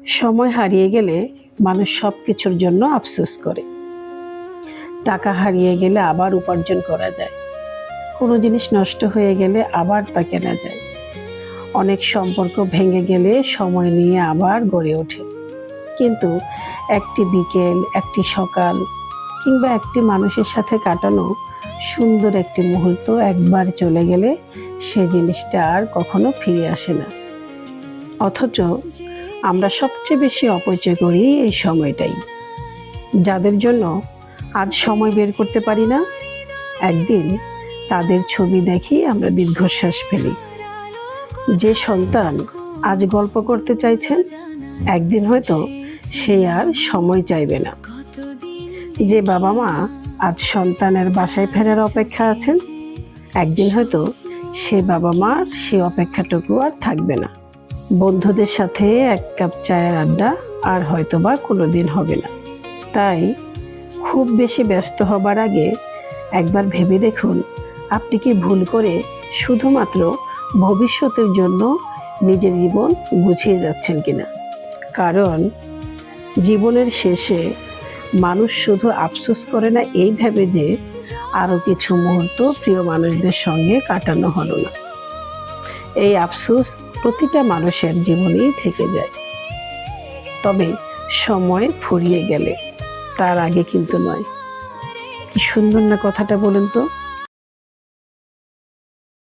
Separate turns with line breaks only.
সময় হারিয়ে গেলে মানুষ সব কিছুর জন্য আফসোস করে। টাকা হারিয়ে গেলে আবার উপার্জন করা যায়, কোনো জিনিস নষ্ট হয়ে গেলে আবার তা কেনা যায়, অনেক সম্পর্ক ভেঙে গেলে সময় নিয়ে আবার গড়ে ওঠে। কিন্তু একটি বিকেল, একটি সকাল কিংবা একটি মানুষের সাথে কাটানো সুন্দর একটি মুহূর্ত একবার চলে গেলে সে জিনিসটা আর কখনো ফিরে আসে না। অথচ আমরা সবচেয়ে বেশি অপচয় করি এই সময়টাই। যাদের জন্য আজ সময় বের করতে পারি না, একদিন তাদের ছবি দেখি আমরা দীর্ঘশ্বাস ফেলি। যে সন্তান আজ গল্প করতে চাইছেন, একদিন হয়তো সে আর সময় চাইবে না। যে বাবা মা আজ সন্তানের বাসায় ফেরার অপেক্ষা আছেন, একদিন হয়তো সে বাবা মার সে অপেক্ষাটুকু আর থাকবে না। বন্ধুদের সাথে এক কাপ চায়ের আড্ডা আর হয়তো বা কোনোদিন হবে না। তাই খুব বেশি ব্যস্ত হবার আগে একবার ভেবে দেখুন, আপনি কি ভুল করে শুধুমাত্র ভবিষ্যতের জন্য নিজের জীবন গুছিয়ে যাচ্ছেন কিনা। কারণ জীবনের শেষে মানুষ শুধু আফসোস করে না এই ভেবে যে আরও কিছু মুহূর্ত প্রিয় মানুষদের সঙ্গে কাটানো হলো না। এই আফসোস প্রতিটা মানুষের জীবনেই থেকে যায়, তবে সময় ফুরিয়ে গেলে, তার আগে কিন্তু নয়। কি সুন্দর না কথাটা, বলুন তো।